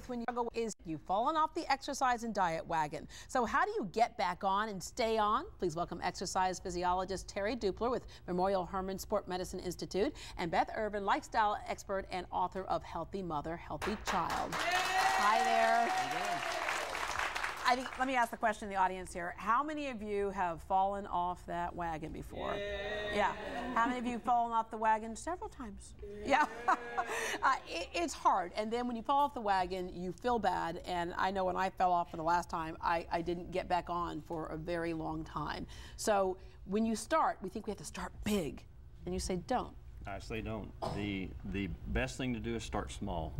When you struggle is you've fallen off the exercise and diet wagon. So how do you get back on and stay on? Please welcome exercise physiologist Terry Dupler with Memorial Hermann Sport Medicine Institute and Beth Irvine, lifestyle expert and author of Healthy Mother, Healthy Child. Hi there. I think, let me ask the question to the audience here. How many of you have fallen off that wagon before? Yeah. How many of you have fallen off the wagon several times? Yeah. It's hard. And then when you fall off the wagon, you feel bad. And I know when I fell off for the last time, I didn't get back on for a very long time. So when you start, we think we have to start big. And you say, don't. I say don't. The best thing to do is start small.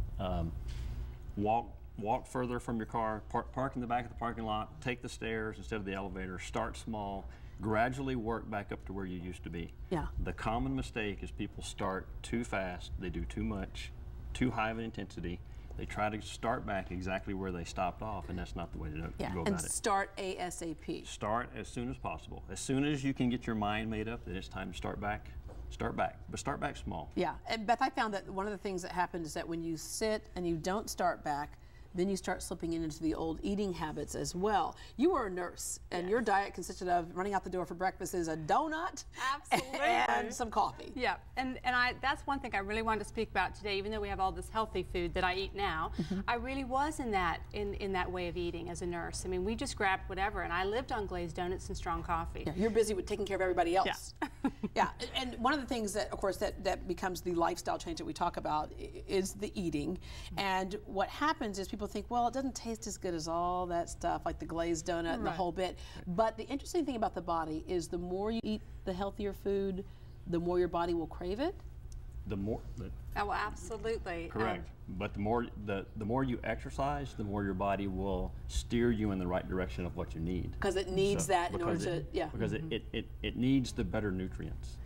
Walk further from your car, park in the back of the parking lot, take the stairs instead of the elevator, start small, gradually work back up to where you used to be. Yeah. The common mistake is people start too fast, they do too much, too high of an intensity. They try to start back exactly where they stopped off, and that's not the way to go about it. And start ASAP. Start as soon as possible. As soon as you can get your mind made up that it's time to start back, but start back small. Yeah, and Beth, I found that one of the things that happens is that when you sit and you don't start back, then you start slipping into the old eating habits as well. You were a nurse, and your diet consisted of running out the door for breakfast is a donut and some coffee. Yeah, and that's one thing I really wanted to speak about today. Even though we have all this healthy food that I eat now, I really was in that way of eating as a nurse. I mean, we just grabbed whatever, and I lived on glazed donuts and strong coffee. Yeah, you're busy with taking care of everybody else. Yeah. Yeah, and one of the things that, of course, that becomes the lifestyle change that we talk about is the eating. And what happens is people think, well, it doesn't taste as good as all that stuff, like the glazed donut and the whole bit. But the interesting thing about the body is the more you eat the healthier food, the more your body will crave it. Oh, absolutely. Correct. But the more you exercise, the more your body will steer you in the right direction of what you need. Because it needs that in order to, Because it needs the better nutrients.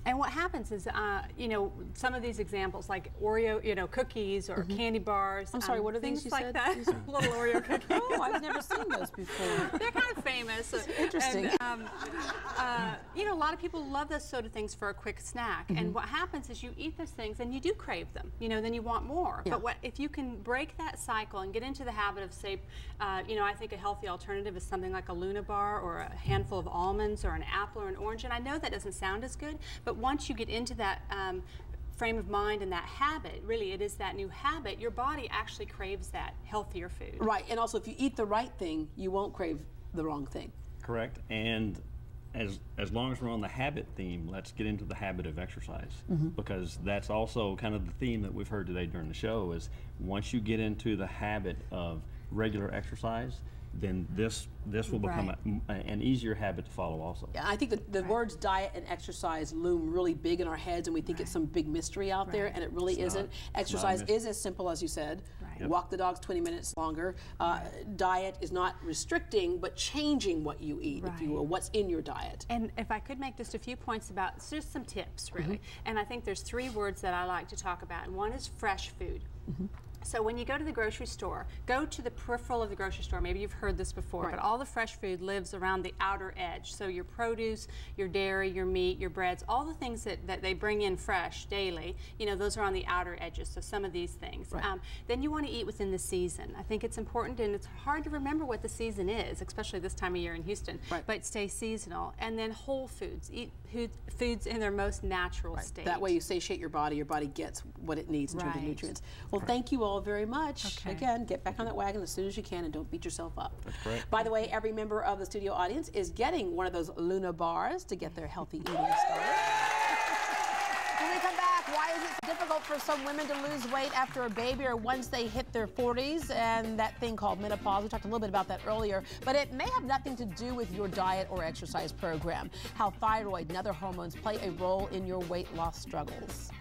And what happens is, you know, some of these examples like Oreo, you know, cookies or candy bars. I'm sorry, what are things you like said? That? Little Oreo cookies. Oh, I've never seen those before. They're kind of famous. Interesting. And, you know, a lot of people love those sort of things for a quick snack. And what happens is you eat those things and you do crave them. You know, then you want more. Yeah. But if you can break that cycle and get into the habit of, say, you know, I think a healthy alternative is something like a Luna bar or a handful of almonds or an apple or an orange. And I know that doesn't sound as good, but once you get into that frame of mind and that habit, really it is that new habit, your body actually craves that healthier food. Right, and also if you eat the right thing, you won't crave the wrong thing. Correct, and as long as we're on the habit theme, let's get into the habit of exercise, because that's also kind of the theme that we've heard today during the show is once you get into the habit of regular exercise, then this will become an easier habit to follow also. Yeah, I think the words diet and exercise loom really big in our heads, and we think it's some big mystery out there, and it really isn't. Exercise is as simple as you said. Walk the dogs 20 minutes longer. Diet is not restricting, but changing what you eat, if you will, what's in your diet. And if I could make just a few points about, just some tips, really. And I think there's 3 words that I like to talk about, and one is fresh food. So when you go to the grocery store, go to the peripheral of the grocery store. Maybe you've heard this before, but all the fresh food lives around the outer edge. So your produce, your dairy, your meat, your breads, all the things that they bring in fresh daily, you know, those are on the outer edges, so some of these things. Then you want to eat within the season. I think it's important, and it's hard to remember what the season is, especially this time of year in Houston, but stay seasonal. And then whole foods, eat foods in their most natural state. That way you satiate your body gets what it needs in terms of nutrients. Well, thank you all very much. Again, get back on that wagon as soon as you can and don't beat yourself up. That's correct. By the way, every member of the studio audience is getting one of those Luna bars to get their healthy eating started. When we come back, why is it difficult for some women to lose weight after a baby or once they hit their 40s and that thing called menopause? We talked a little bit about that earlier, but it may have nothing to do with your diet or exercise program. How thyroid and other hormones play a role in your weight loss struggles.